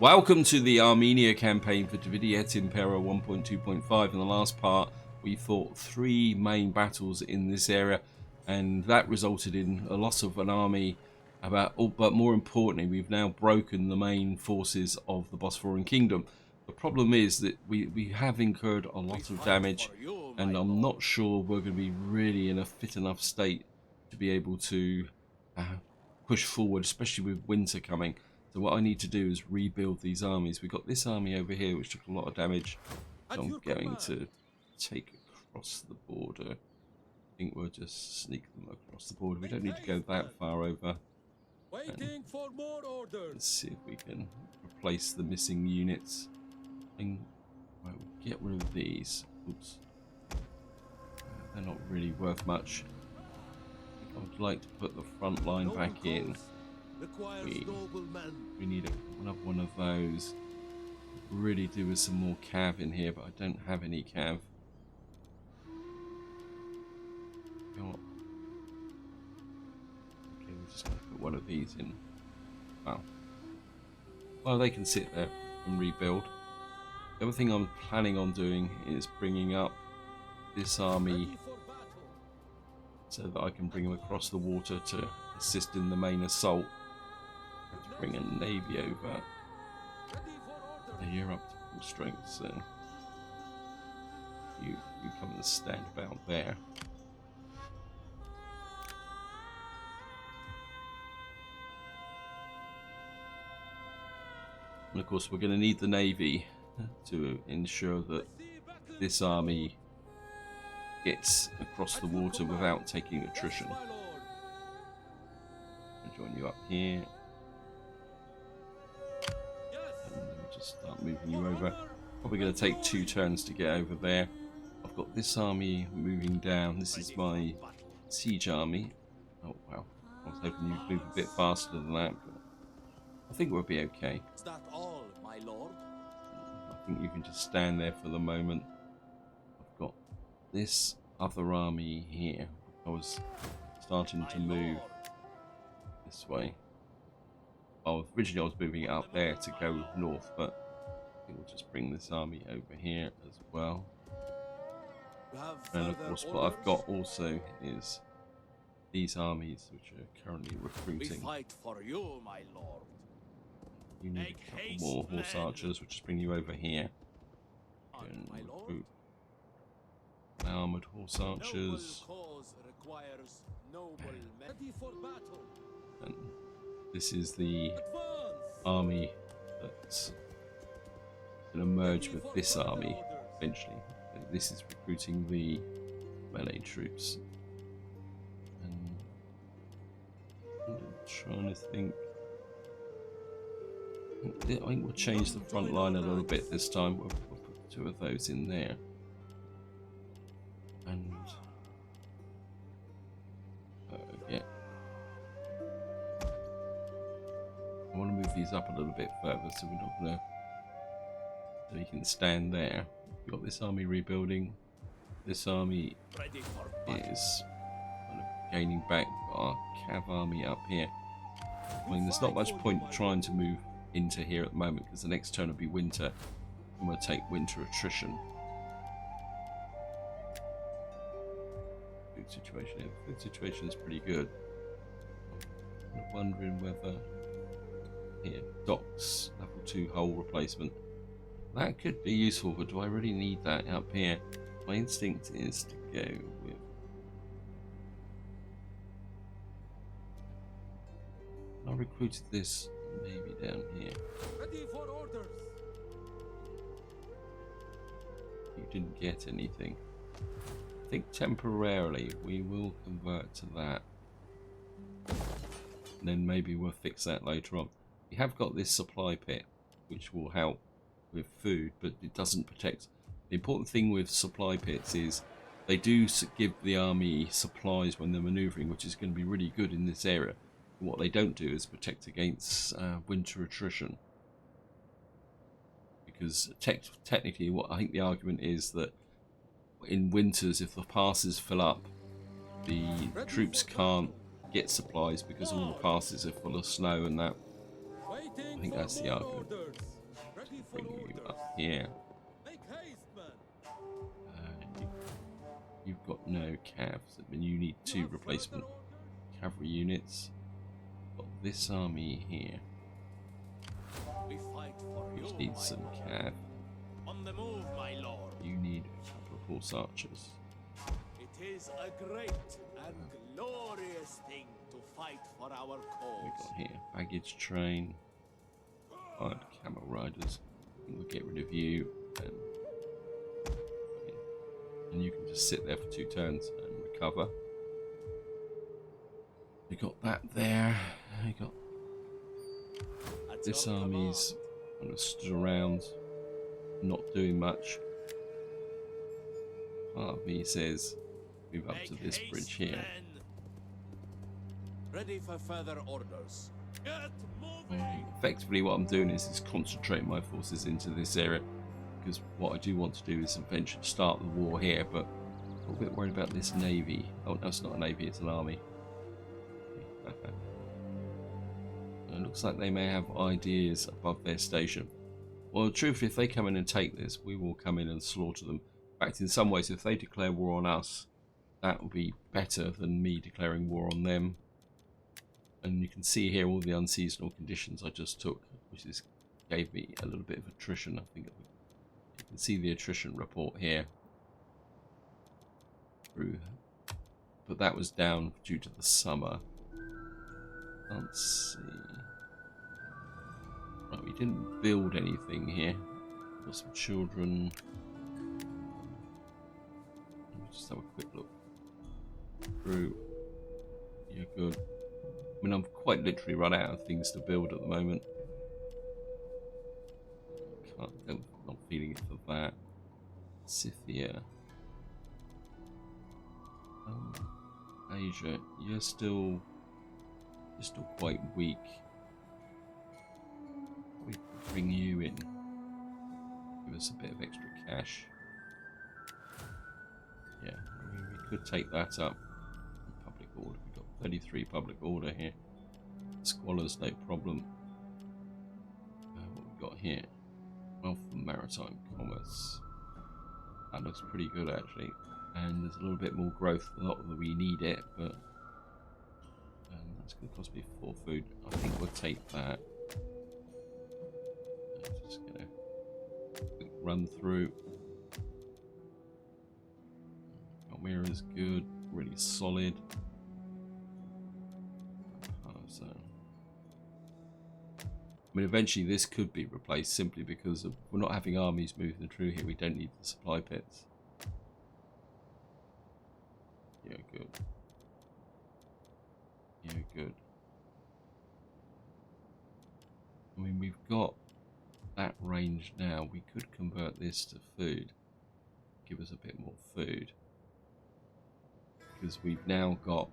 Welcome to the Armenia campaign for Et Impera 1.2.5. In the last part, we fought 3 main battles in this area, and that resulted in a loss of an army. But more importantly, we've now broken the main forces of the Bosphorian Kingdom. The problem is that we have incurred a lot of damage, and I'm not sure we're going to be really in a fit enough state to be able to push forward, especially with winter coming. So what I need to do is rebuild these armies. We've got this army over here which took a lot of damage. So I'm going to take across the border. I think we'll just sneak them across the border. We don't need to go that far over. Waiting for more orders. Let's see if we can replace the missing units. Right, we'll get rid of these. Oops. They're not really worth much. I would like to put the front line back in. We need another one of those. Really do with some more cav in here, but I don't have any cav. Okay, we're just going to put one of these in. Wow. Well, they can sit there and rebuild. The other thing I'm planning on doing is bringing up this army so that I can bring them across the water to assist in the main assault. To bring a navy over. You're up to full strength, so you come and stand about there. And of course, we're going to need the navy to ensure that this army gets across the water without taking attrition. I'll join you up here. Just start moving you over. Probably going to take 2 turns to get over there. I've got this army moving down. This is my siege army. Oh wow, I was hoping you'd move a bit faster than that, but I think we'll be okay. Is that all, my lord? I think you can just stand there for the moment. I've got this other army here. I was starting to move this way. Originally I was moving it up there to go north, but I think we'll just bring this army over here as well. And of course what I've got also is these armies which are currently recruiting. We fight for you, my lord. You need a couple more horse archers, which just bring you over here. And recruit armoured horse archers. And this is the army that's going to merge with this army eventually. This is recruiting the melee troops. And I'm trying to think. I think we'll change the front line a little bit this time. We'll put 2 of those in there. And yeah. I want to move these up a little bit further so we're not going to. So you can stand there. You've got this army rebuilding. This army is kind of gaining back our cav army up here. I mean, there's not much point trying to move into here at the moment because the next turn will be winter and we'll take winter attrition. Food situation here. The food situation is pretty good. I'm wondering whether. Here, docks, level 2 hull replacement. That could be useful, but do I really need that up here? My instinct is to go with. I recruited this maybe down here. Ready for orders. You didn't get anything. I think temporarily we will convert to that. And then maybe we'll fix that later on. We have got this supply pit, which will help with food, but it doesn't protect. The important thing with supply pits is they do give the army supplies when they're maneuvering, which is going to be really good in this area. And what they don't do is protect against winter attrition. Because technically, what I think the argument is that in winters, if the passes fill up, the troops can't get supplies because all the passes are full of snow and that. Waiting I think for that's the more argument. orders. Ready for Bring you orders. up here. Make haste, man. You've got no calves. I mean, you need You 2 have replacement further orders? cavalry units. Got this army here. We fight for Which you, needs my some lord. cav. On the move, my lord. You need a couple of horse archers. It is a great and glorious thing to fight for our What cause. we got here? Baggage train. Hired camel riders. I think we'll get rid of you and you can just sit there for 2 turns and recover. We got that there. We got At this your army's command. kind of stood around, not doing much. Part of me says move up to Make this haste, bridge here. men. Ready for further orders. Get moving. Effectively what I'm doing is concentrating my forces into this area, because what I do want to do is eventually start the war here, but I'm a little bit worried about this navy. Oh no, it's not a navy, it's an army. It looks like they may have ideas above their station. Well, the truth, if they come in and take this, we will come in and slaughter them. In fact, in some ways, if they declare war on us, that will be better than me declaring war on them. And you can see here all the unseasonal conditions I just took, which gave me a little bit of attrition. I think you can see the attrition report here. But that was down due to the summer. Let's see. Right, we didn't build anything here. Got some children. Let's just have a quick look through. Yeah, good. I mean, I'm quite literally run out of things to build at the moment. Not feeling it for that. Scythia. Asia, you're still quite weak. We could bring you in. Give us a bit of extra cash. Yeah, I mean, we could take that up. Public order. We've got 33 public order here. Squalors, no problem. What we got here? Wealth and maritime commerce. That looks pretty good actually. And there's a little bit more growth. Not that we need it, but that's going to cost me 4 food. I think we'll take that. Just going to quick run through. Almira is good, really solid. So, I mean, eventually this could be replaced simply because we're not having armies moving through here. We don't need the supply pits. Yeah, good. Yeah, good. I mean, we've got that range now. We could convert this to food. Give us a bit more food. Because we've now got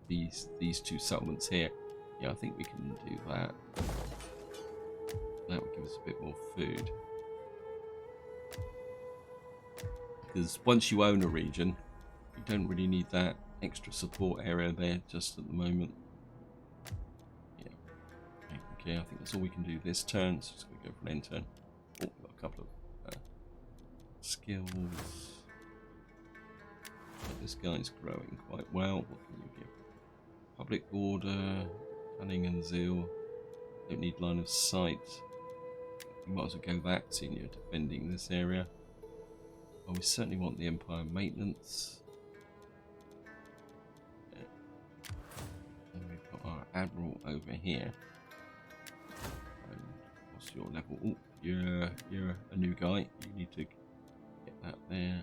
these 2 settlements here. Yeah, I think we can do that. That would give us a bit more food. Because once you own a region, you don't really need that extra support area there just at the moment. Yeah. Okay, I think that's all we can do this turn. So just going to go for an end turn. Oh, we've got a couple of skills. This guy's growing quite well. What can you give? Public order, cunning and zeal. Don't need line of sight. We might as well go that senior defending this area. Well, we certainly want the Empire maintenance. Yeah. And we've got our admiral over here. And what's your level? Oh, you're a new guy. You need to get that there.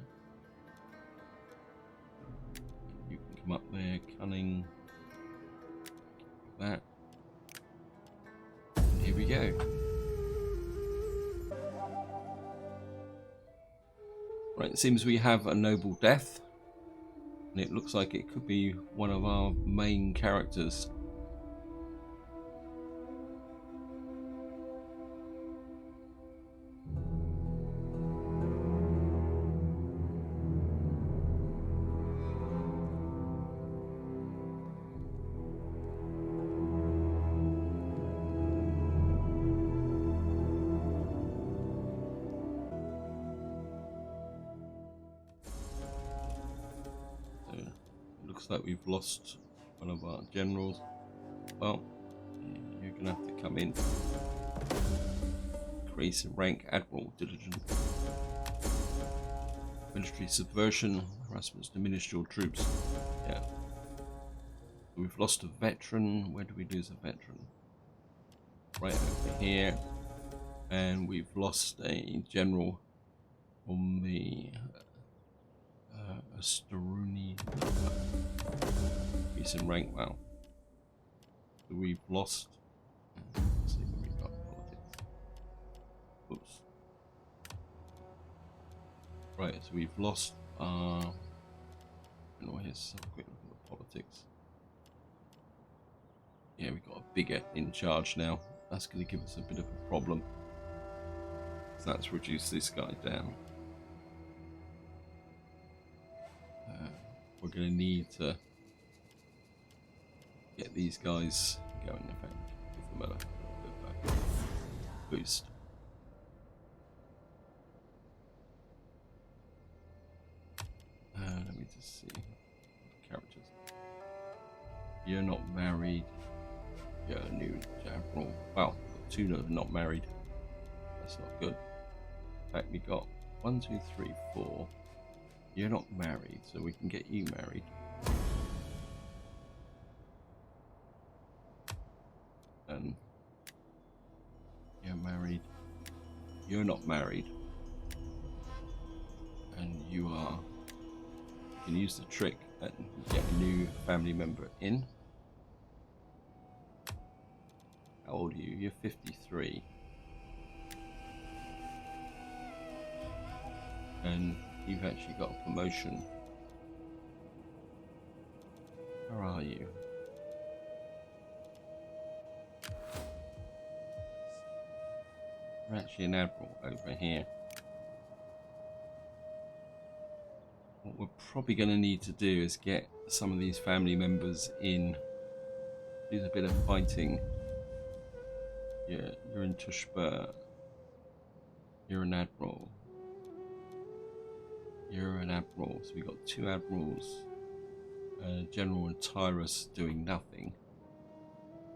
You can come up there, cunning. That. And here we go. Right, it seems we have a noble death, and it looks like it could be one of our main characters. Looks like we've lost one of our generals. Well, you're gonna have to come in. Increase in rank, Admiral, diligent. Military subversion, harassments, diminished your troops. Yeah. We've lost a veteran. Where do we lose a veteran? Right over here. And we've lost a general on the Astaruni. He's in rank now. So we've lost. Let's see what we've got. Politics. Oops. Right, so we've lost. Here's some quick look at the politics. Yeah, we've got a bigger in charge now. That's going to give us a bit of a problem. So let's reduce this guy down. We're going to need to get these guys going. In fact, give them a little bit of a boost. Let me just see characters. You're not married. You're a new general. Well, two that are not married. That's not good. In fact, we got 1, 2, 3, 4. You're not married, so we can get you married. And you're married. You're not married. And you are. You can use the trick and get a new family member in. How old are you? You're 53. And you've actually got a promotion. Where are you? You're actually an admiral over here. What we're probably going to need to do is get some of these family members in. Do a bit of fighting. Yeah, you're in Tushba. You're an admiral. You're an admiral. So we got 2 admirals. General and Tyrus doing nothing.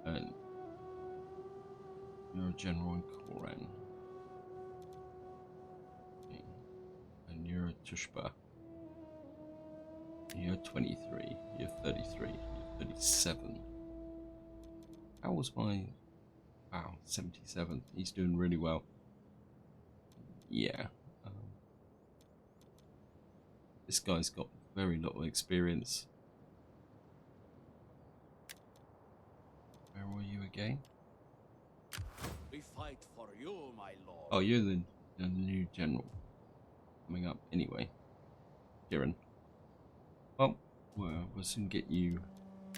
And you're a general in Koran. Okay. And you're a Tushba. You're 23. You're 33. You're 37. How was my... Wow, 77. He's doing really well. Yeah. This guy's got very little experience. Where were you again? We fight for you, my lord. Oh, you're the new general. Coming up anyway. Kieran. Well, we'll soon get you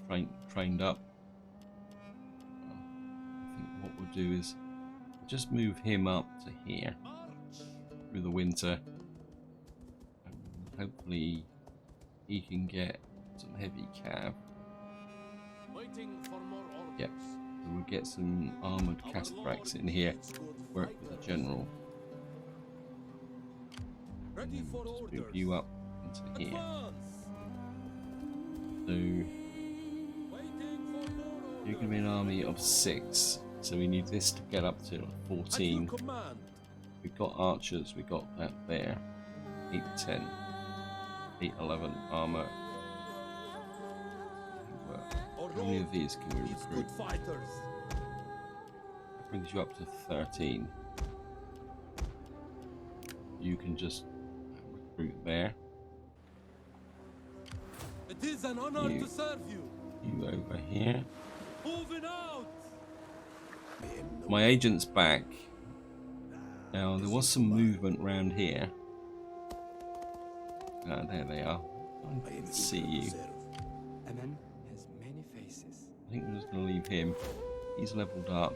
trained up. I think what we'll do is just move him up to here through the winter, and hopefully he can get some heavy cav. Waiting for more orders. Yep. So we'll get some armored cataracts in here. Work with the general. Ready for Just orders. move you up into here. So you're going to be an army of 6. So we need this to get up to 14. We've got archers. We got that there. 8, 10, 8, 11 armor. How many of these can we recruit? That brings you up to 13. You can just recruit there. It is an honor to serve you. You over here. Moving out. My agent's back. Now there was some movement around here. Ah, there they are. I can see you. A man has many faces. I think we're just going to leave him. He's leveled up.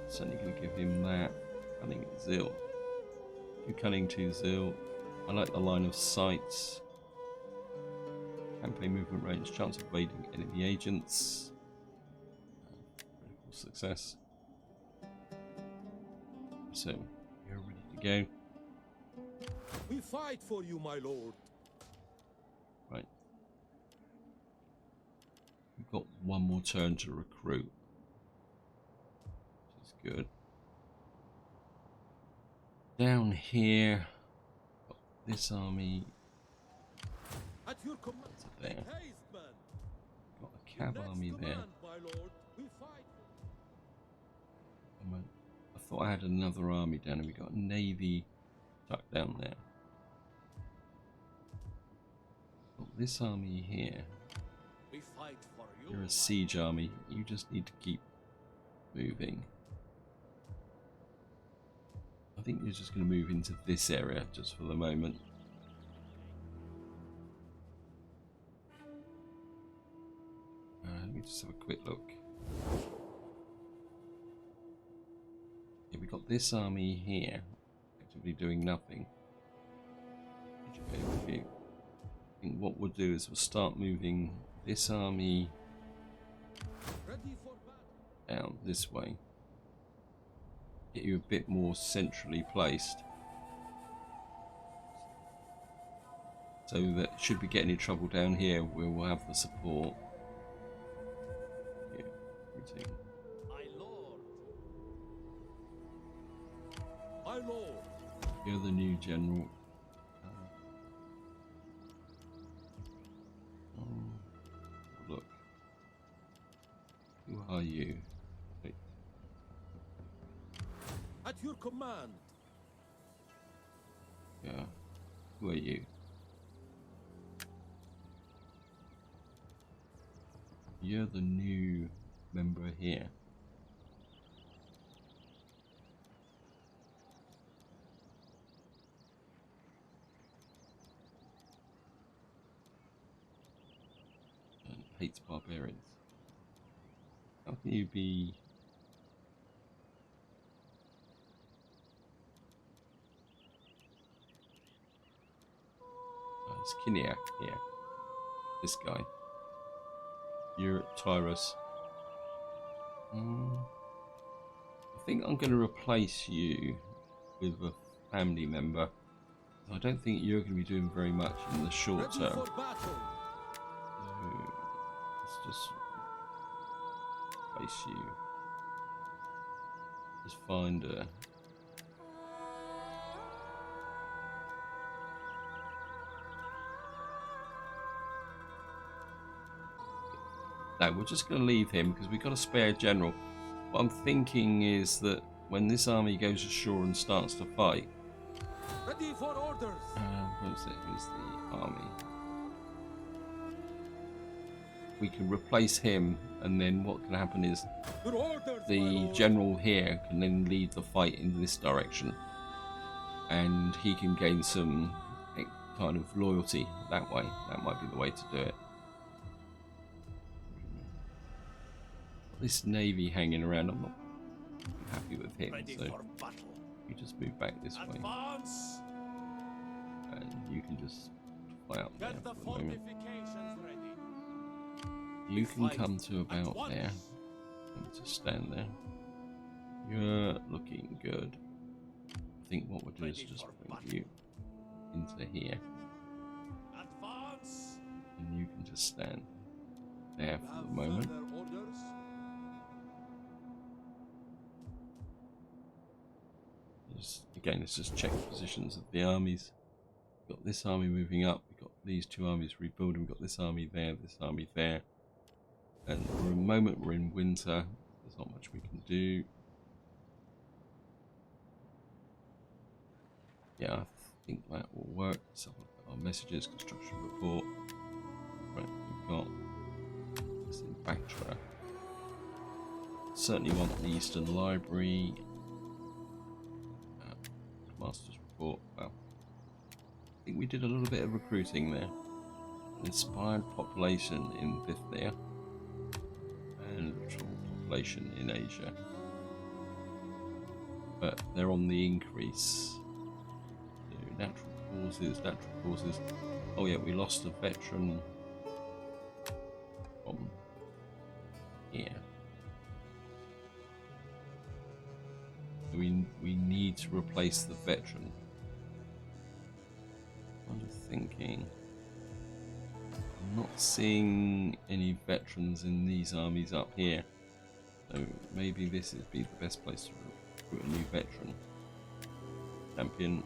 Certainly going to give him that. Cunning Zeal. 2 cunning, 2 zeal. I like the line of sight. Campaign movement range. Chance of evading enemy agents. Critical success. So, you're ready to go. We fight for you, my lord. Right. one more turn to recruit, which is good. Down here, got this army At your command. there. Make haste, man. Got a cab Let's army there. command, my lord. We fight. I thought I had another army down, and we got a navy tucked down there. Got this army here. We fight for you. You're a siege army. You just need to keep moving. I think you're just going to move into this area just for the moment. Let me just have a quick look. Yeah, we got this army here, actively doing nothing. I think what we'll do is we'll start moving this army Ready for battle. down this way. Get you a bit more centrally placed. So that should we get any trouble down here, we will have the support. Yeah, routine. My lord. My lord. You're the new general. Look. Who are you? Wait. At your command. Yeah. Who are you? You're the new member here. And hates barbarians. How can you be... It's Kiniak here. This guy. You're Tyrus. I think I'm going to replace you with a family member. I don't think you're going to be doing very much in the short Ready term. for battle. So let's just replace you. Just find a... No, we're just going to leave him because we've got a spare general. What I'm thinking is that when this army goes ashore and starts to fight... Ready for orders. Where's the army? We can replace him, and then what can happen is Your orders, my the lord. general here can then lead the fight in this direction. And he can gain some kind of loyalty that way. That might be the way to do it. This navy hanging around, I'm not happy with him, Ready so for battle. you just move back this way, Advance. and you can just fly up there Get the for the moment. fortifications ready. You can Fight come to at about once. there, and just stand there. You're looking good. I think what we'll do is Ready just for bring battle. you into here, Advance. and you can just stand there for Have the moment. further orders. Again, let's just check the positions of the armies. We've got this army moving up, we've got these two armies rebuilding, we've got this army there, this army there. And for a moment we're in winter, there's not much we can do. Yeah, I think that will work. So our messages, construction report. Right, we've got this in Bactra. Certainly want the Eastern Library. Master's report. Well, I think we did a little bit of recruiting there. Inspired population in Bithynia and literal population in Asia, but they're on the increase. So natural causes. Oh yeah, we lost a veteran from here. We need to replace the veteran. I'm just thinking I'm not seeing any veterans in these armies up here, so maybe this would be the best place to recruit a new veteran. Champion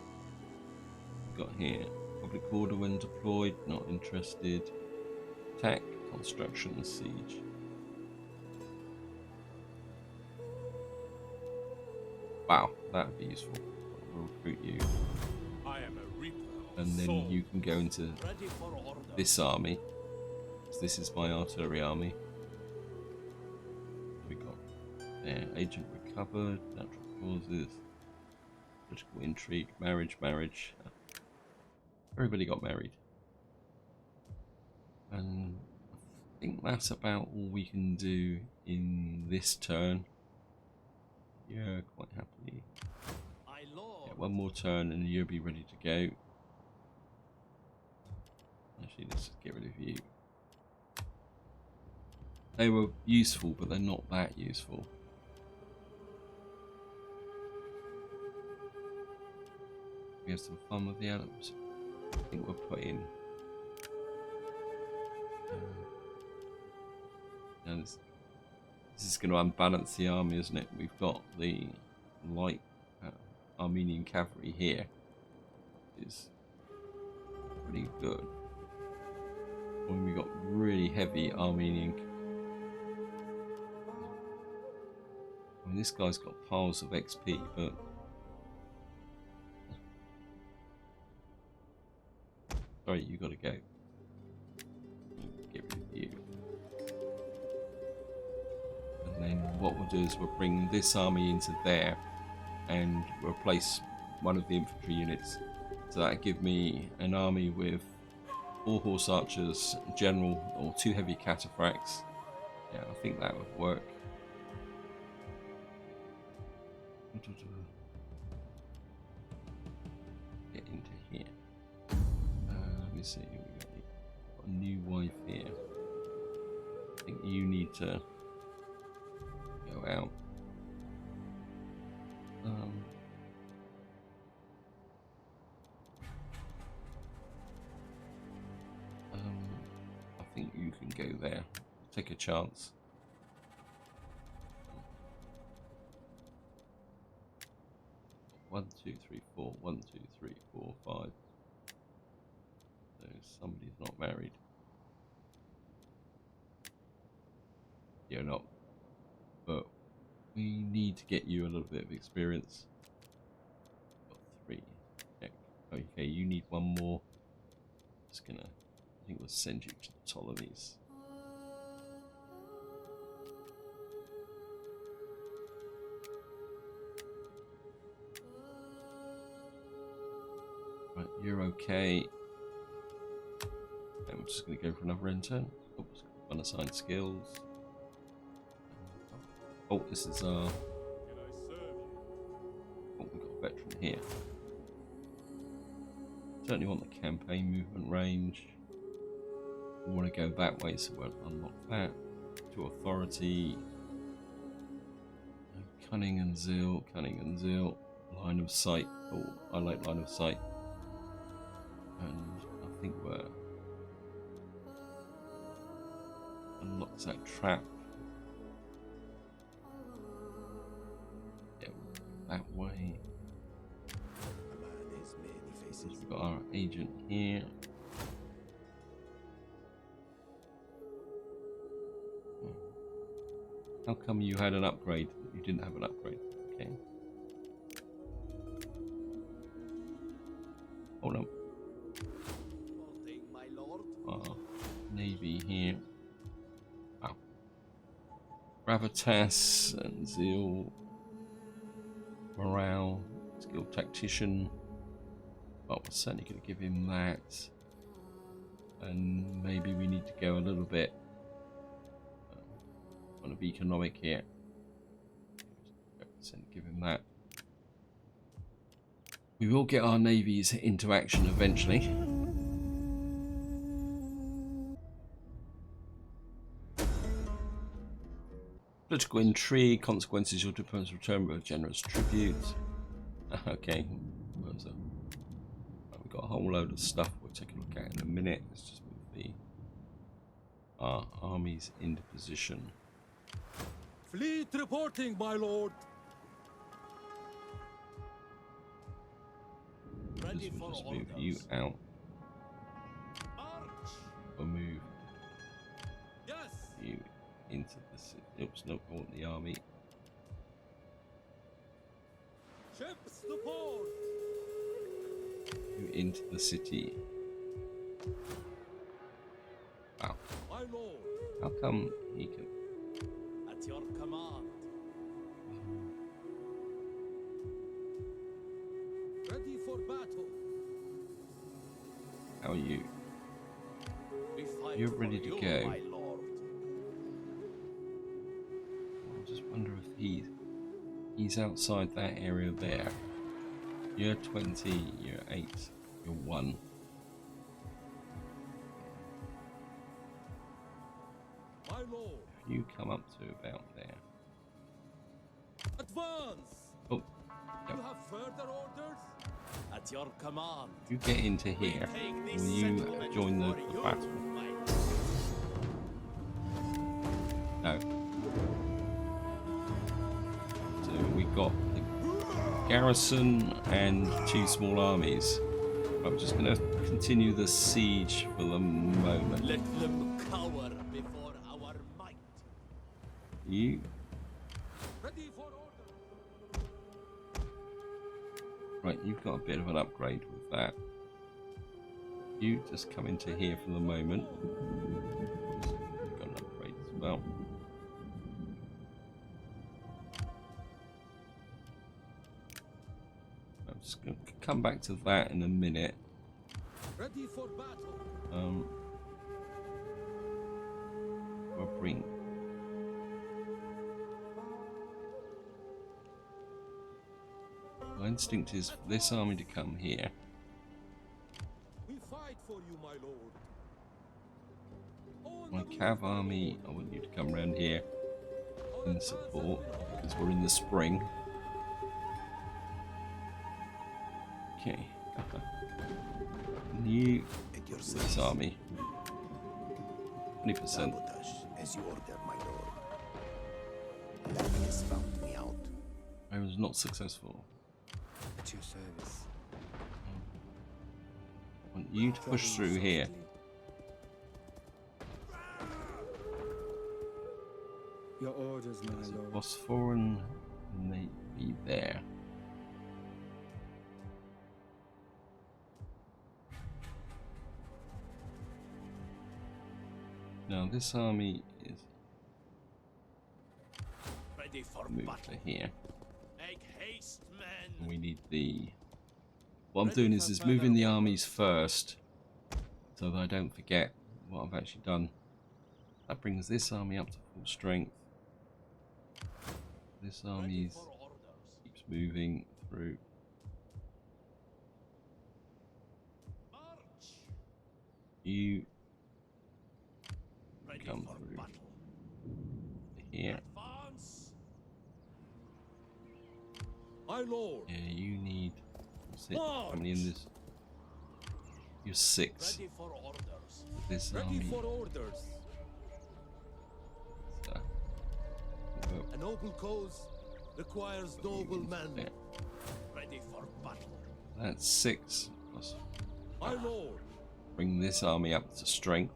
got here. Public order when deployed, not interested. Attack, construction, and siege. Wow, that would be useful. We'll recruit you. I am a reaper. And then you can go into Ready for order. this army. This is my artillery army. We got there, agent recovered, natural causes, political intrigue, marriage. Everybody got married. And I think that's about all we can do in this turn. Yeah, quite happily. Yeah, one more turn and you'll be ready to go. Actually, let's just get rid of you. They were useful, but they're not that useful. We have some fun with the atoms. I think we'll put in. Now this is going to unbalance the army, isn't it? We've got the light Armenian cavalry here. Is pretty good. When we got really heavy Armenian. I mean, this guy's got piles of XP, but sorry, you got to go. Get rid of you. And then what we'll do is we'll bring this army into there, and replace one of the infantry units. So that'll give me an army with 4 horse archers, general, or 2 heavy cataphracts. Yeah, I think that would work. Get into here. Let me see. We got a new wife here. I think you need to go out. I think you can go there. Take a chance. One, two, three, four. 1, 2, 3, 4, 5. So somebody's not married. You're not. But we need to get you a little bit of experience. Got 3. Okay, you need 1 more. Just gonna. I think we'll send you to the Ptolemies. Right, you're okay. And we're just going to go for another intern. Oops, unassigned skills. Oh, this is our. Oh, we've got a veteran here. Certainly want the campaign movement range. We want to go that way, so we'll unlock that. To authority. Cunning and zeal. Line of sight. Oh, I like line of sight. And I think we're unlocks that trap. Yeah, that way. We've got our agent here. How come you had an upgrade? You didn't have an upgrade. Okay. Hold on. Navy here. Wow. Gravitas and zeal. Morale. Skilled tactician. Well, we're certainly going to give him that. And maybe we need to go a little bit want to be economic here. Give him that. We will get our navies into action eventually. Political intrigue, consequences, your diplomacy return with a generous tribute. Okay, where's that? Right, we've got a whole load of stuff we'll take a look at in a minute. Let's just move the our armies into position. Fleet reporting, my lord. Ready We'll for just orders. move you out. March. We'll move Yes. you into the city. Oops, no, I want the army. Ships to port. You into the city. Wow. My lord. How come he can? At your command. Ready for battle. How are you? We fight You're for ready to you, go. my lord. I just wonder if he's outside that area there. You're 20, you're 8, you're 1. My lord. You come up to about there. Advance. Oh, You yep. have further orders? At your command. You get into here. We take this Will you settlement join the for you, battle? my No. So we got the garrison and 2 small armies. I'm just going to continue the siege for the moment. Let them cower before our might. You Ready for order. right? You've got a bit of an upgrade with that. You just come into here for the moment. You've got an upgrade as well. I'm just going to come back to that in a minute. Ready for battle. I'll bring. My instinct is for this army to come here. We fight for you, my lord. On My the cav move, my army, I lord. want you to come around here Our in advance support has been ordered. because we're in the spring. Okay. And you, At your this service. army. 20%. Sabotage, as you order, my lord. Nothing has found me out. I was not successful. At your service. I want you to push through here. Your orders, my There's a lord. Phosphoran navy there. Now this army is Ready for moved battle. to here. Make haste, And men. we need the... What I'm Ready doing for is further moving the orders. armies first, so that I don't forget what I've actually done. That brings this army up to full strength. This army Ready for orders. keeps moving through. March. You Ready come for through battle. here. Advance. My lord. Yeah, you need... What's it? How many in this? You're 6. Ready for orders. This Ready army... for orders. uh, well, A noble cause requires noble men. there. Ready for battle. That's 6. Plus My lord. bring this army up to strength.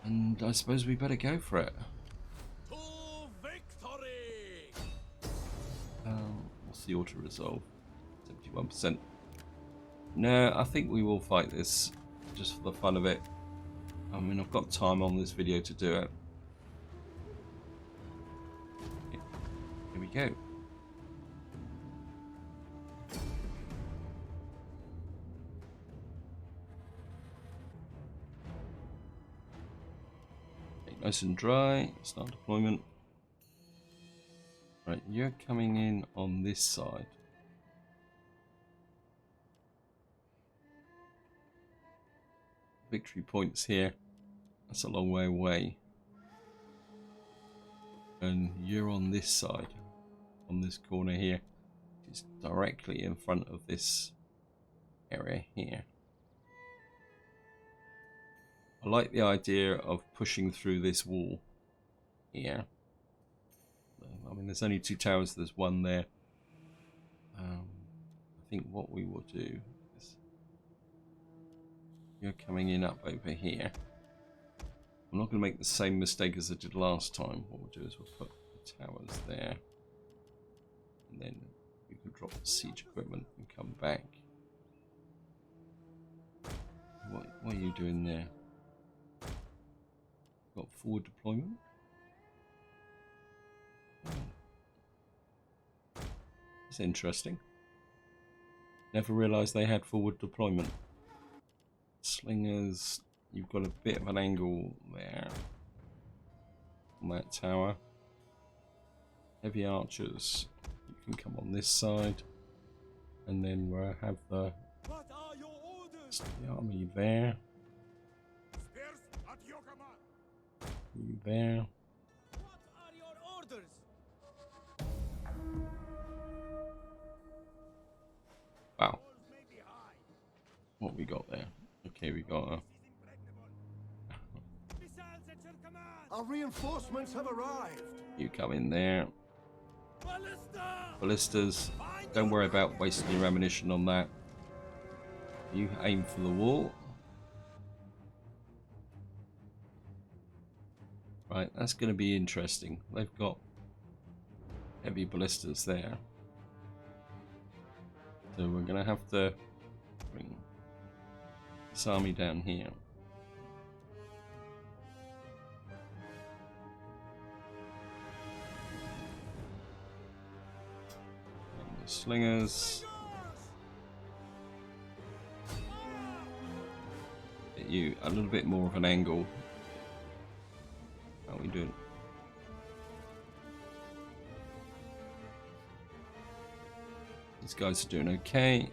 And I suppose we better go for it. To victory. What's the auto resolve? 71%. No, I think we will fight this just for the fun of it. I mean, I've got time on this video to do it. Here we go. Okay, nice and dry. Start deployment. Right, you're coming in on this side. Victory points here. That's a long way away. And you're on this side, on this corner here. It's directly in front of this area here. I like the idea of pushing through this wall here. I mean, there's only 2 towers. There's one there. I think what we will do is you're coming in up over here. I'm not going to make the same mistake as I did last time. What we'll do is we'll put the towers there, and then you can drop the siege equipment and come back. What are you doing there? Got forward deployment? That's interesting. Never realised they had forward deployment. Slingers, you've got a bit of an angle there on that tower. Heavy archers, you can come on this side, and then we'll have the army there. You there. What are your orders? Wow. What we got there? Okay, we got a... Our reinforcements have arrived. You come in there. Ballistas. Don't worry about wasting your ammunition on that. You aim for the wall. Right, that's going to be interesting. They've got heavy ballistas there. So we're going to have to bring this army down here. And the slingers. Get you a little bit more of an angle. How are we doing? These guys are doing okay.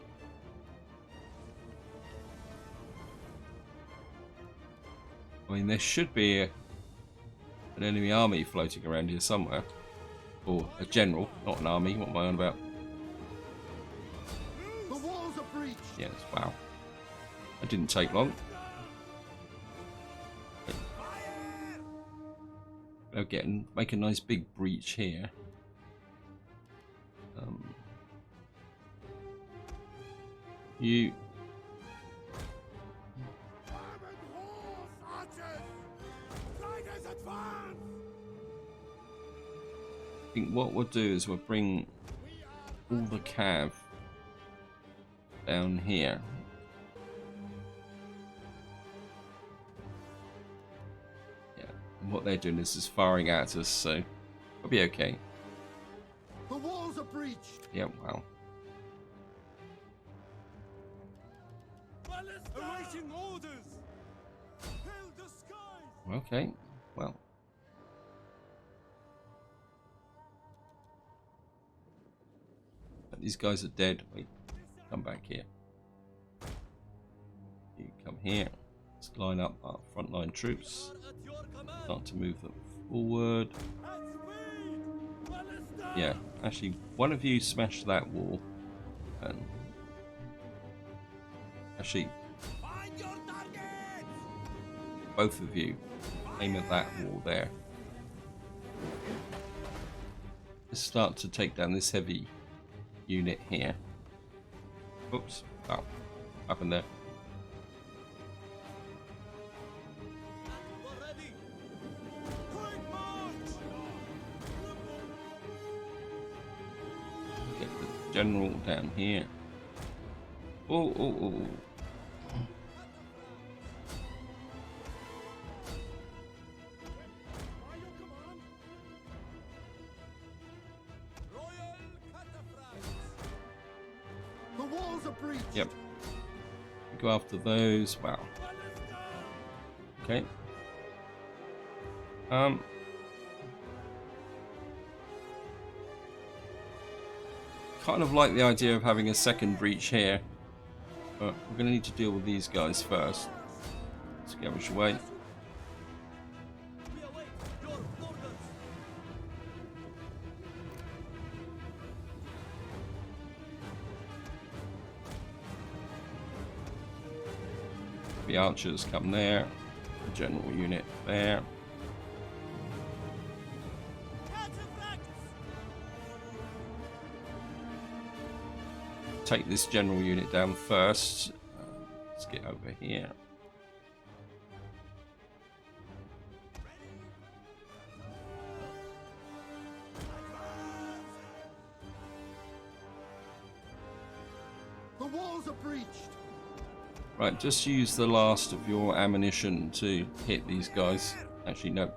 I mean, there should be an enemy army floating around here somewhere. Or a general, not an army. What am I on about? The walls are breached. Yes, wow. That didn't take long. Make a nice big breach here. You I think what we'll do is we'll bring all the cav down here. What they're doing is just firing at us, so we'll be okay. The walls are breached. Yeah, wow. Awaiting orders. Fill the skies. Okay, well. These guys are dead. Wait, come back here. You come here. Let's line up our frontline troops. Start to move them forward. Yeah, actually, one of you smash that wall. And actually, both of you aim at that wall there. Let's start to take down this heavy unit here. Oops. Oh, what happened there? Get the general down here. Oh, oh, oh. Yep. Go after those. Wow. Okay. Kind of like the idea of having a second breach here, but we're going to need to deal with these guys first. Scavenge away. The archers come there. general unit there. Take this general unit down first. Let's get over here. The walls are breached. Right, just use the last of your ammunition to hit these guys. Actually, no.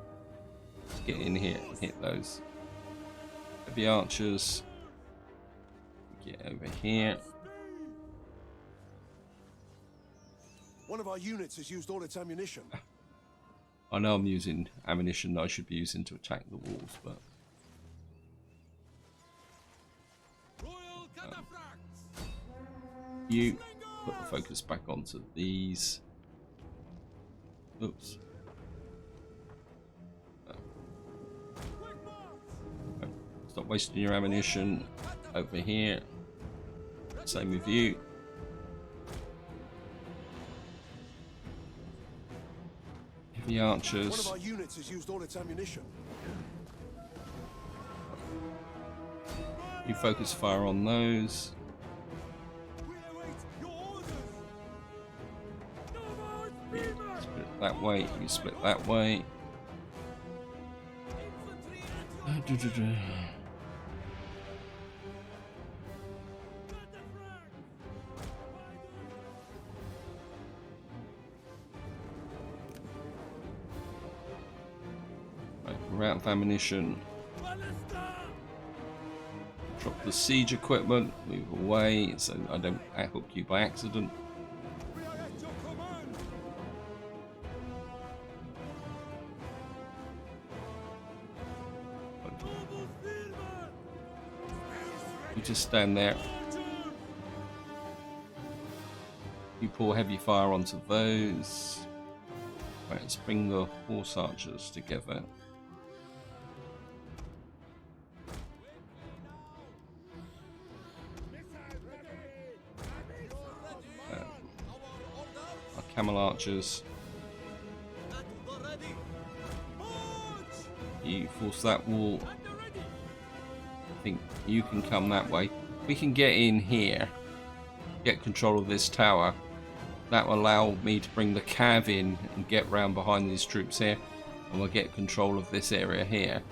Let's get in here and hit those. Heavy archers. Get over here. One of our units has used all its ammunition. I know I'm using ammunition that I should be using to attack the walls, but you put the focus back onto these. Oops. Stop wasting your ammunition over here. Same with you. Heavy archers. One of our units has used all its ammunition. You focus fire on those. Split that way, you split that way. Right, we're out of ammunition. Drop the siege equipment, move away so I don't hook you by accident. You just stand there. You pour heavy fire onto those. Right, let's bring the horse archers together. Our camel archers. You force that wall. I think you can come that way. We can get in here, get control of this tower. That will allow me to bring the cav in and get round behind these troops here, and we'll get control of this area here.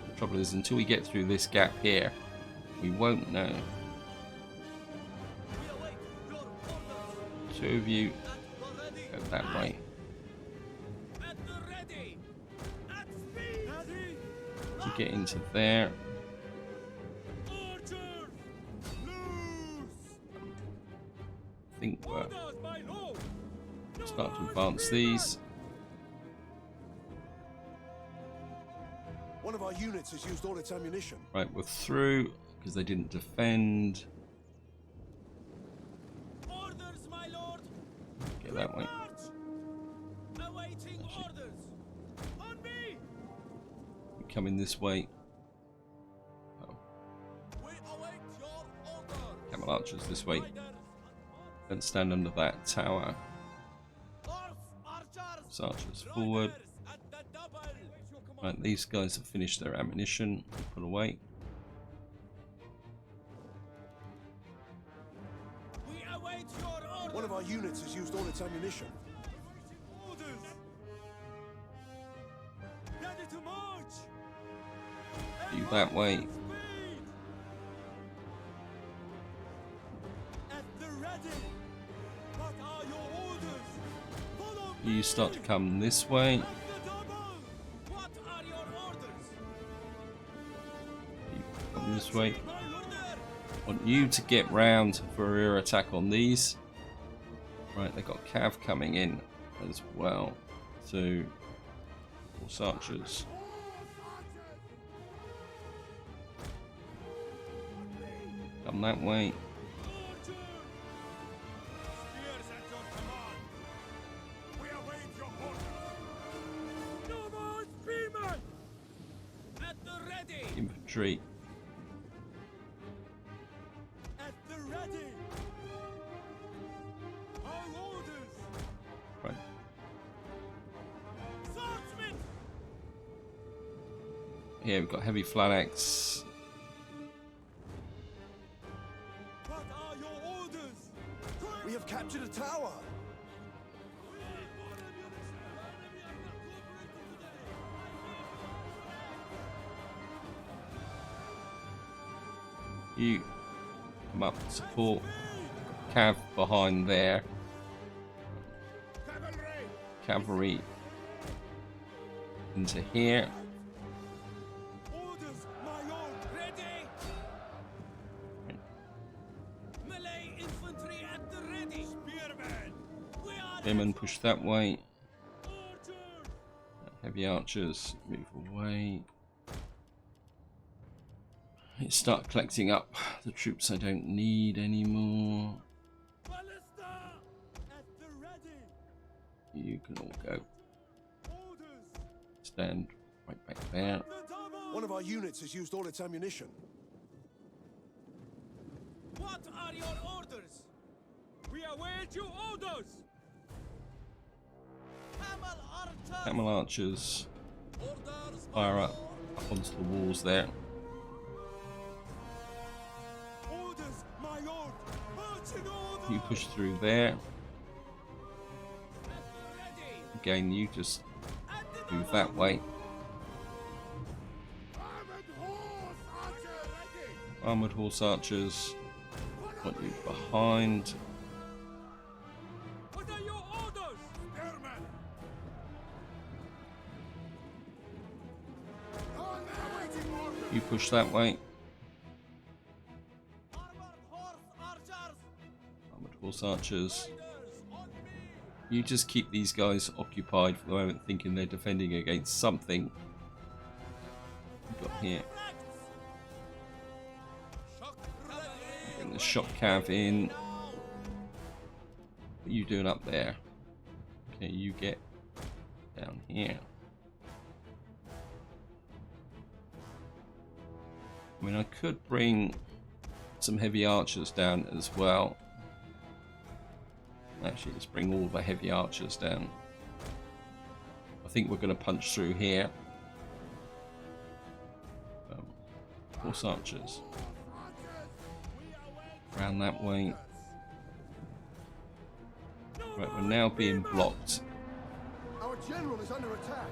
The trouble is, until we get through this gap here, we won't know. Two of you go that way. To get into there. I think we're start to advance these. One of our units has used all its ammunition. Right, we're through because they didn't defend. Orders, my lord. Get that way. Awaiting orders. On me. Coming this way. Oh. We await your order. Camel archers this way. Don't stand under that tower. Archers forward. Right, these guys have finished their ammunition. Put away. We await your order. One of our units has used all its ammunition. Orders. Ready to march. You that way. At the ready. What are your orders? Follow You start to come this way. the double. What are your orders? You come this way. My order. I want you to get round for a rear attack on these. Right, they've got cav coming in as well. So, horse archers. Come that way. Spears at your command. We await your order. No more spearmen. At the ready. Infantry. At the ready. Our orders. Right, here? We've got heavy phalanx. What are your orders? We have captured a tower. You come up and support. Cav behind there. Cavalry into here. Orders, my lord. Ready. Melee infantry at the ready. Spearmen. We are Spearmen push that way. archers. Heavy archers move away. Let's start collecting up the troops I don't need anymore. Ballista at the ready. You can all go. Orders. Stand right back there. The double. One of our units has used all its ammunition. What are your orders? We await your orders. Camel archers. Camel archers Orders. fire up onto the walls there. Orders, my lord. Marching orders. You push through there. At the ready. Again, you just At the move double. that way. Armored horse archer ready. Armored horse archers want you behind. What are your orders? Spearmen. Awaiting orders. You push that way. Armored horse archers. Armored horse archers. Riders on me. You just keep these guys occupied for the moment, thinking they're defending against something. You've got here. Shock cavalry. Bring the shock cav in. What are you doing up there? Okay, you get down here. I mean, I could bring some heavy archers down as well. Actually, let's bring all the heavy archers down. I think we're going to punch through here. Horse archers. Around that way. Right, we're now being blocked. Our general is under attack.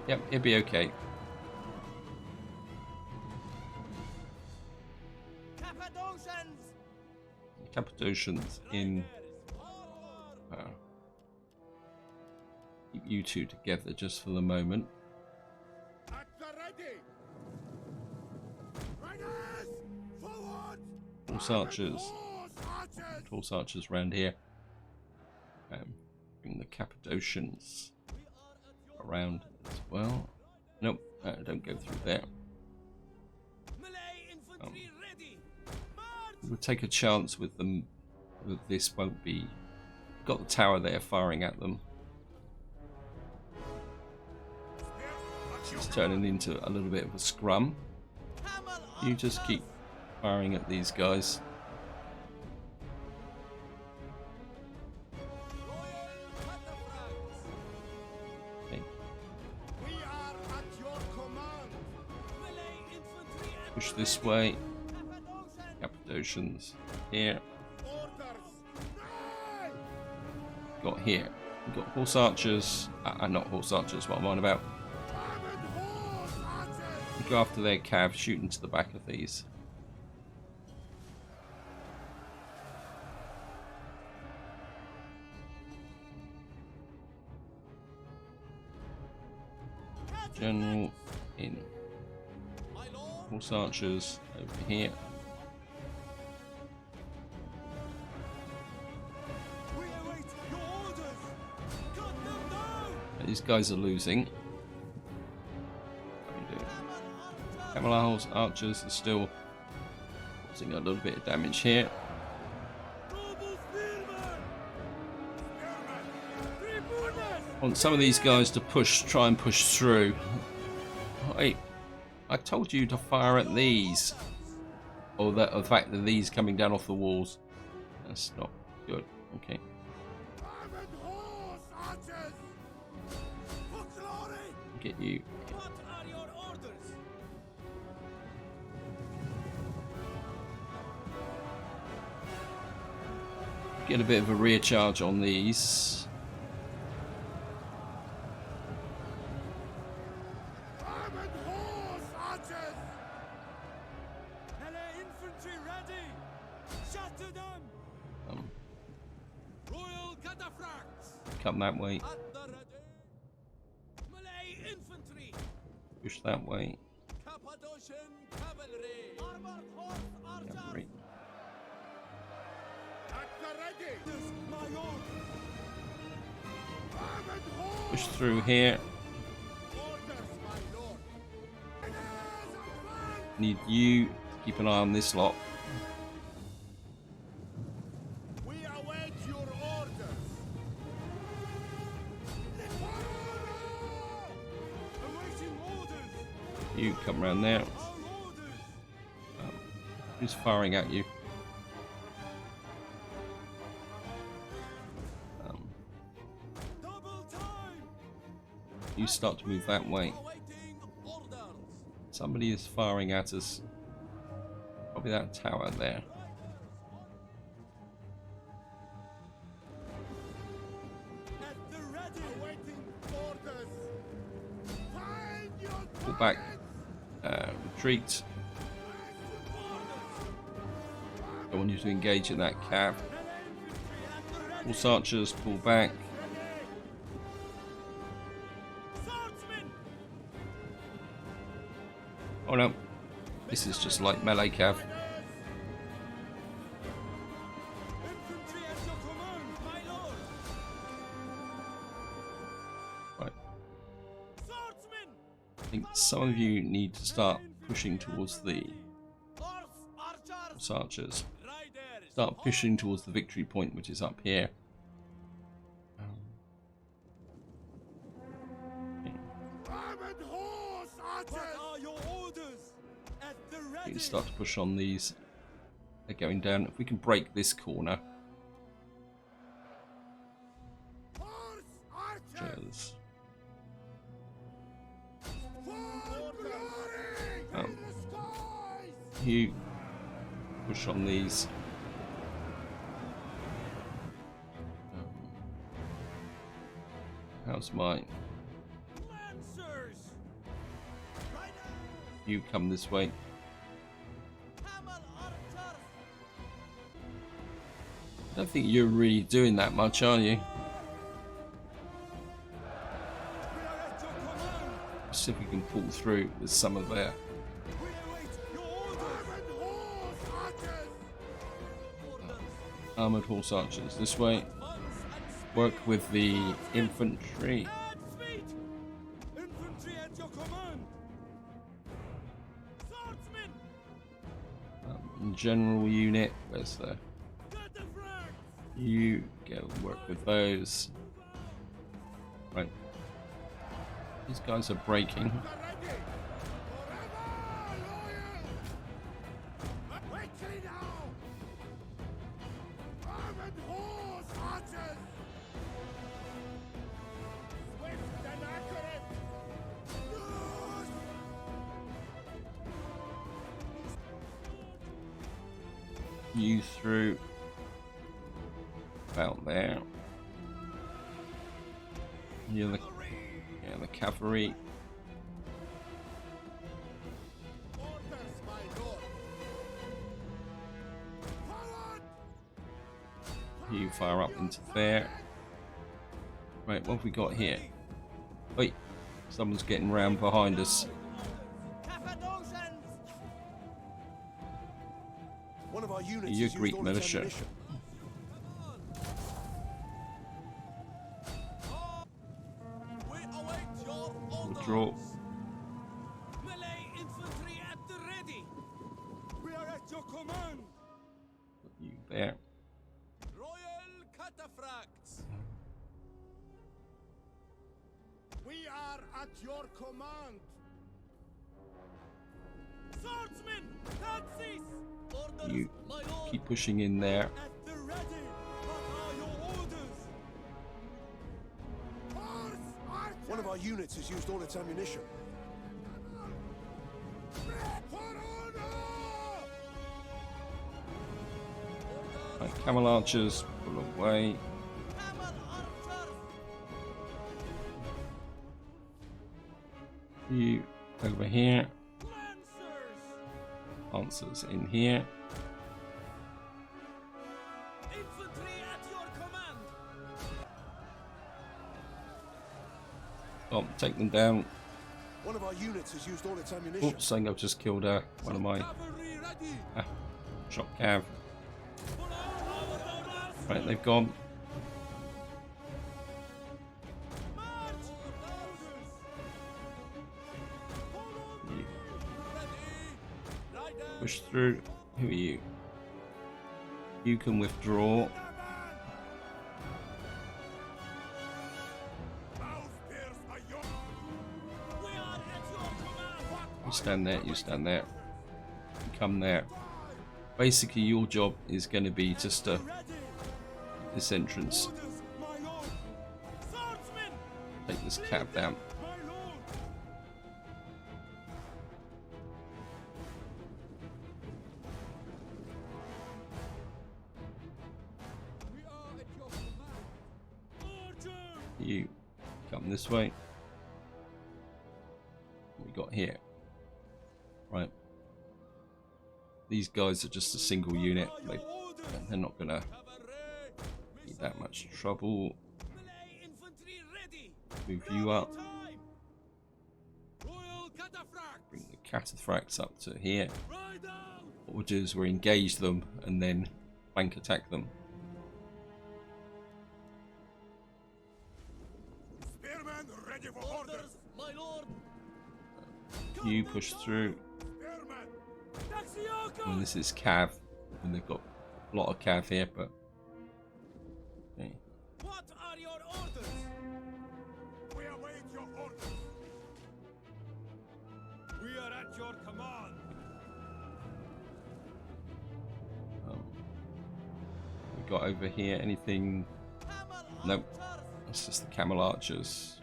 Yep, it'll be okay. Cappadocians. Cappadocians in. Keep you two together just for the moment. At the ready. Riders, forward. Horse archers. Horse archers. Horse archers around here. Bring the Cappadocians around as well. Nope, don't go through there. Melee infantry ready. March. We'll take a chance with them. That this won't be. Got the tower there firing at them. It's turning into a little bit of a scrum. Camel You just keep firing at these guys. Okay, We are at your command. Melee infantry at push this way. Cappadocian. Cappadocians here. Orders. Aye. Got here. We've got horse archers. Not horse archers. What I'm on about. Armored horse archers. Go after their cav, shoot into the back of these. General in. My lord. Horse archers over here. We await your orders. Cut them down. These guys are losing. What are you doing? Camel horse archers are still causing a little bit of damage here. Double spearmen. Spearmen. Three borders. I want some of these guys to try and push through. Wait, I told you to fire at these. Or the fact that these coming down off the walls. That's not good. Okay. Armored horse archers. For glory. Get you. What are your orders? Get a bit of a rear charge on these. Armored horse archers! Melee infantry ready! Shatter them! Royal cataphracts! Come that way. At the ready! Melee infantry! Push that way. Cappadocian cavalry! Armored horse archers! Cavalry. At the ready! This my own! Armored horse! Push through here. Orders, my lord! Need you to keep an eye on this lot. We await your orders! Awaiting orders! You come around there. Our orders! Who's firing at you? Double time! You start to move that way. Awaiting orders! Somebody is firing at us. Probably that tower there. At the ready! Awaiting orders! Find your Pull back. Retreat. I want you to engage in that cav. Horse archers, pull back. swordsmen! Oh no. This is just like melee cav. Infantry at your command, my lord! Right. Swordsmen! I think some of you need to start pushing towards the Horse archers! horse archers. Riders! Start pushing towards the victory point, which is up here. Armored horse archers! What are your orders? At the You ready! can start to push on these. They're going down. If we can break this corner, Horse archers! just For glory! Oh. In the skies! you push on these. How's mine? Lancers! Riders! You come this way. Camel archers! I don't think you're really doing that much, are you? We are at your command! Let's see if we can pull through with some of their We await your orders! Armored horse archers! armored horse archers. This way. Work with the infantry. At speed! Infantry at your command! Swordsmen! General unit. Where's the? Cataphracts! You go work with those. Right. These guys are breaking. The ready! Forever loyal! Victory now! Armored horse archers! Swift and accurate! Loose! You through about there. You're the cavalry. Orders, my lord! Forward! You fire up into there. Right, what have we got here? Wait, someone's getting round behind us. Cappadocians! One of our units You has used Greek all its militia. ammunition. We await your orders! Withdraw. Melee infantry at the ready! We are at your command! You there. Royal cataphracts! We are at your command! Swordsmen! Nazis! Orders, You my lord! keep pushing in there. At the ready! What are your orders? Horse archers! One of our units has used all its ammunition. For honor! Orders, Right, camel archers, pull away. You over here. Lancers in here. Infantry at your command. Oh, take them down. One of our units has used all its ammunition. Oops, I think I've just killed one of my Cavalry ready. shot cav. Pull out our orders. Right, they've gone. March. You Ready. Riders. push through. Who are you? You can withdraw. We are at your command. You stand there, you stand there. You come there. Basically, your job is going to be just to this entrance. Orders, my lord. Swordsmen. Take this cab down. My lord. We are at your command. Order. You come this way. What we got here? Right. These guys are just a single unit. They're not gonna be that much trouble. Melee infantry ready. Move you up. Time. Royal cataphract. Bring the cataphracts up to here. Ride out. What we'll do is we'll engage them and then flank attack them. Spearmen ready for orders. My lord. You push through. Spearmen. And this is cav, and they've got a lot of cav here, but okay. What are your orders? We await your orders. We are at your command. We got over here anything? Nope. That's just the camel archers.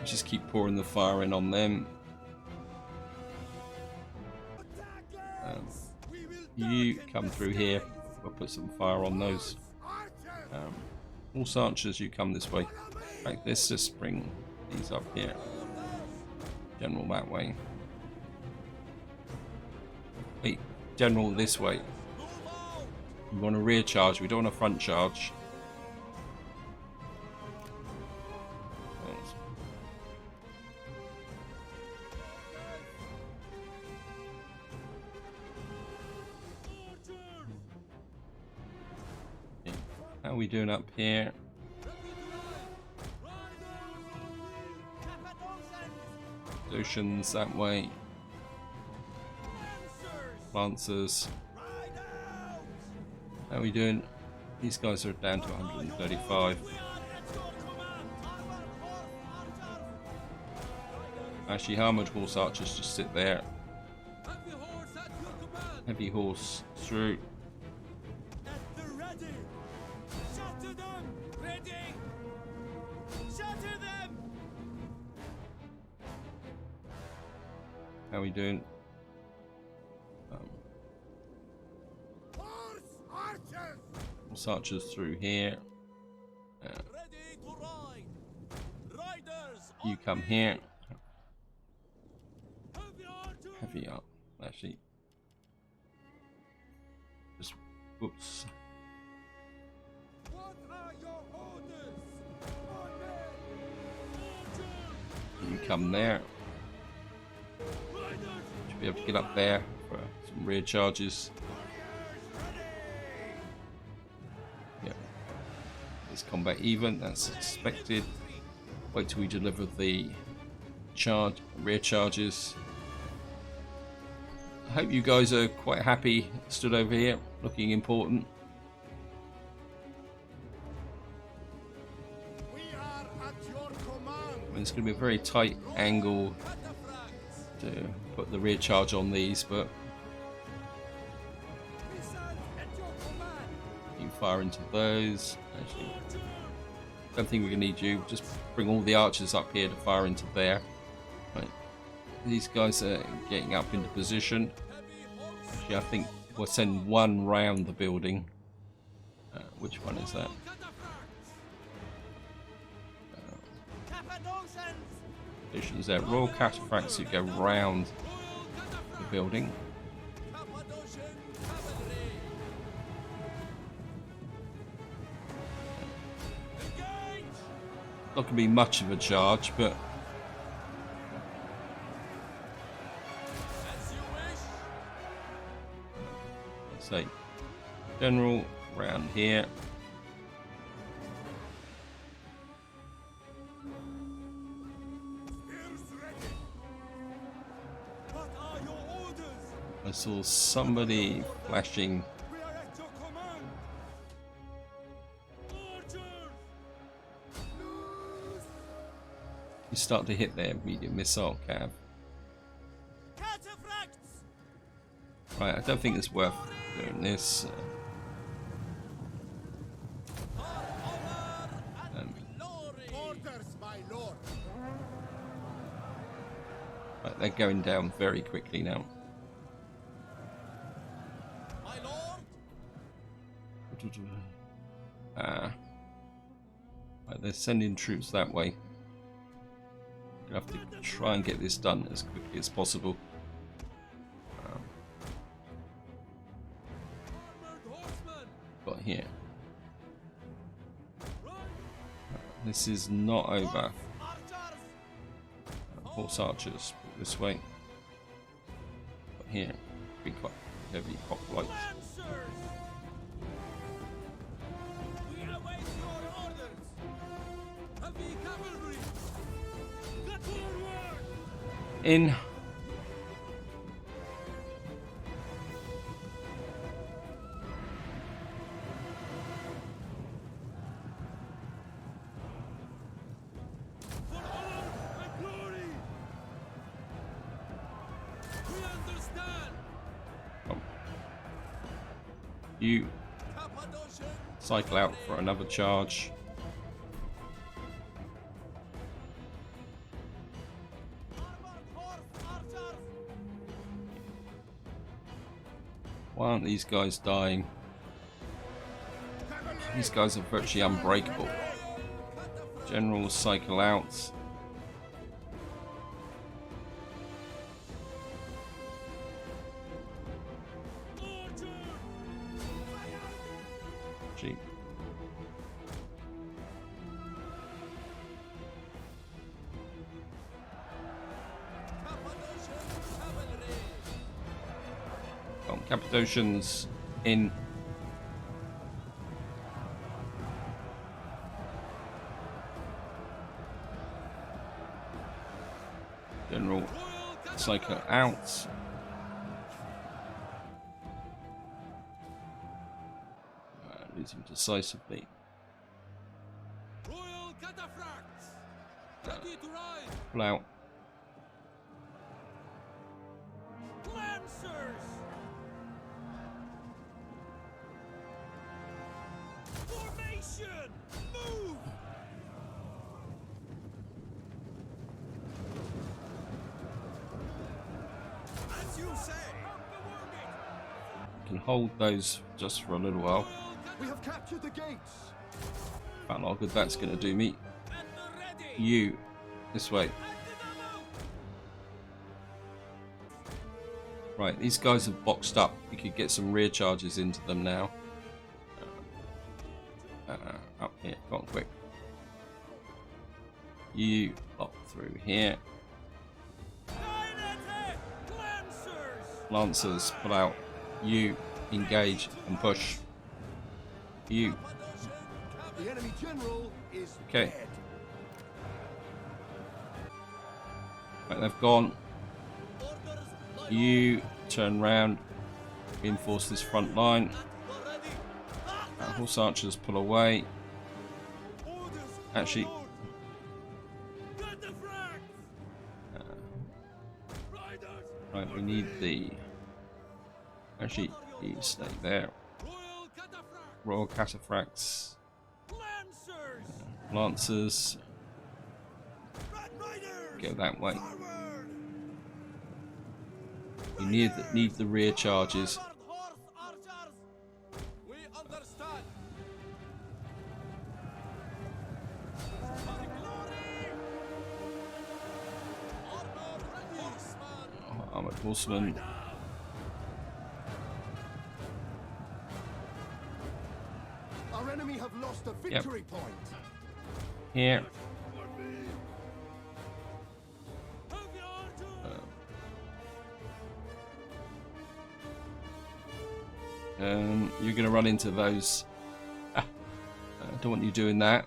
Just keep pouring the fire in on them. You come through here. We'll put some fire on those. Horse archers, you come this way. Like let's just bring these up here. General that way. Wait, general this way. We want a rear charge. We don't want a front charge. How are we doing up here? Oceans that way. Lancers. How are we doing? These guys are down to 135. Actually, armored horse archers just sit there. Heavy horse through. How are we doing? Horse archers through here. You come here. Heavy up. Actually, just whoops. What are your orders? You come there. Should be able to get up there for some rear charges. Yep. It's combat even. That's expected. Wait till we deliver the rear charges. I hope you guys are quite happy. Stood over here, looking important. We are at your command. I mean, it's going to be a very tight angle to put the rear charge on these, but you fire into those. Actually, don't think we're going to need you. Just bring all the archers up here to fire into there. Right. These guys are getting up into position. Actually, I think We'll send one round the building. Which one is that? Visions there. Royal cataphracts who go round the building. Not going to be much of a charge, but let's say general round here. I saw somebody flashing. We are at your command. Archers! You start to hit their medium missile cab. Cataphracts! Right, I don't think it's worth doing this. Orders, my lord. Right, they're going down very quickly now. My lord. Right, they're sending troops that way. I have to try and get this done as quickly as possible. Armored horsemen. Got here. This is not over. Archers. Horse archers this way. Got here. Big heavy hoplites. Lancers. We await your orders. Heavy cavalry. Get forward. In. For honor and glory. We understand. You Cappadocia. cycle out for another charge. Armored horse archers. Why aren't these guys dying? These guys are virtually unbreakable. Generals cycle out. Archers. Gee. Cappadocia cavalry. Cappadocians in. General Royal cycle cataphracts. out. Losing decisively. Royal cataphracts. Ready to ride. Pull out. Lancers. Formation. Move. As you say. Can hold those just for a little while. We have captured the gates. Found how good that's going to do me. At the ready. You, this way. At the move. Right, these guys have boxed up. We could get some rear charges into them now. Up here, go on quick. You lock through here. Dilatate. Lancers. Lancers, pull out. You engage and push. You. The enemy general is Okay. dead. Right, they've gone. Orders. My You turn round. Reinforce this front line. lord. Ready. Horse archers pull away. Orders. Actually, Cataphracts. Riders. right, we need the. Actually, you stay there. Royal cataphracts. Royal cataphracts. Lancers. Lancers. Red riders. Go that way. Forward. You need the rear charges. Armored horse reinforcement. Our enemy have lost a victory point. Here. You're going to run into those. I don't want you doing that.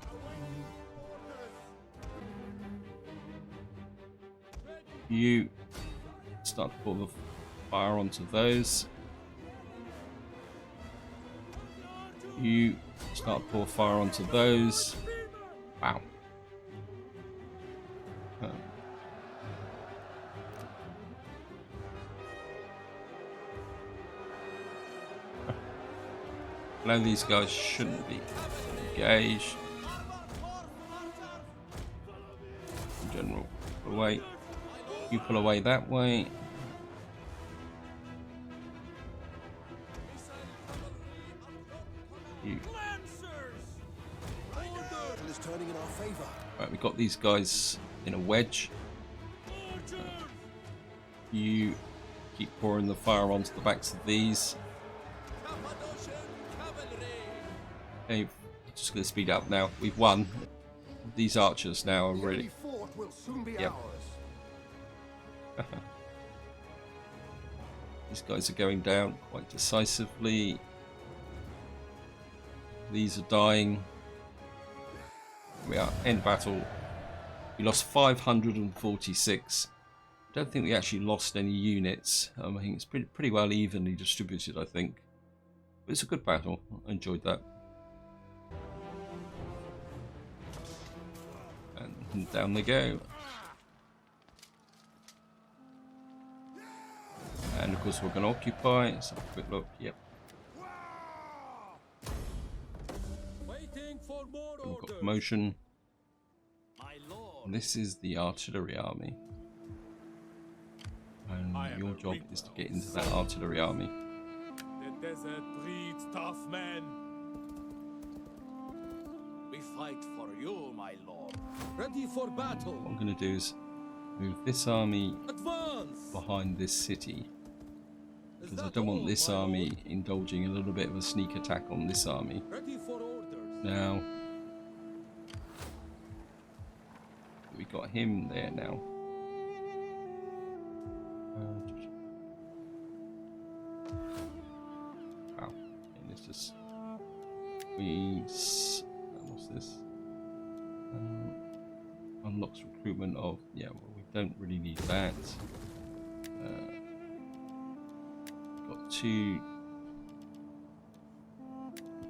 You start to pull the fire onto those. You start to pour fire onto those. Wow. Now these guys shouldn't be engaged. In general, pull away. You pull away that way. You. Right, we got these guys in a wedge. You keep pouring the fire onto the backs of these. Okay, just going to speed up now. We've won. These archers now are really. Yep. These guys are going down quite decisively. These are dying. We are end battle. We lost 546. Don't think we actually lost any units. I think it's pretty well evenly distributed. I think, but it's a good battle. I enjoyed that. And down they go. And of course we're going to occupy. Let's have a quick look. Yep. We've got promotion. And this is the artillery army. And your job is to get into that artillery army. The desert breeds tough men. We fight for you, my lord. Ready for battle. What I'm going to do is move this army Advance. behind this city. Because I don't want this army indulging a little bit of a sneak attack on this army. Ready for orders. Now, we got him there now. Wow, and it's just what's this? Unlocks recruitment of well, we don't really need that. Got two.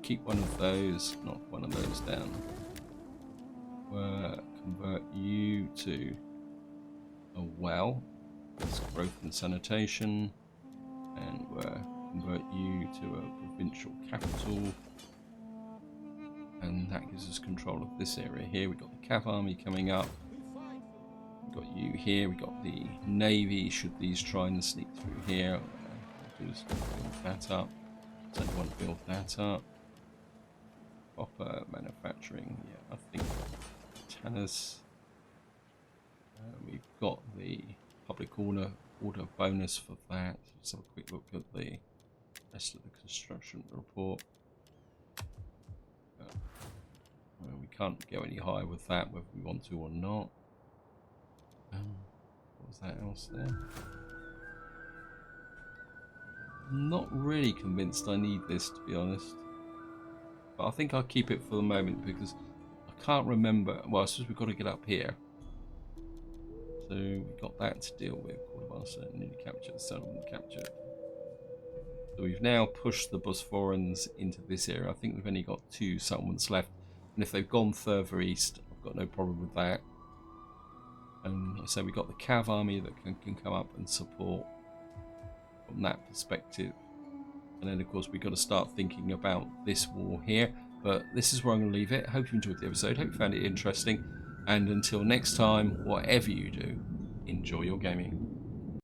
Keep one of those, knock one of those down. Convert you to a well. That's growth and sanitation. And convert you to a provincial capital. And that gives us control of this area here. We've got the Cav army coming up. We've got you here. We've got the navy. Should these try and sneak through here, we'll just build that up. Don't want to build that up. Copper manufacturing, I think tennis. We've got the public order bonus for that. Let's have a quick look at the rest of the construction report. We can't go any higher with that, whether we want to or not. What was that else there? Not really convinced I need this, to be honest. But I think I'll keep it for the moment because I can't remember. Well, I suppose we've got to get up here. So we've got that to deal with. Quartermaster newly captured, settlement captured. So we've now pushed the Bosphorans into this area. I think we've only got 2 settlements left. And if they've gone further east, I've got no problem with that. And so we've got the Cav army that can come up and support from that perspective. And then of course we've got to start thinking about this war here. But this is where I'm going to leave it. Hope you enjoyed the episode. Hope you found it interesting. And until next time, whatever you do, enjoy your gaming.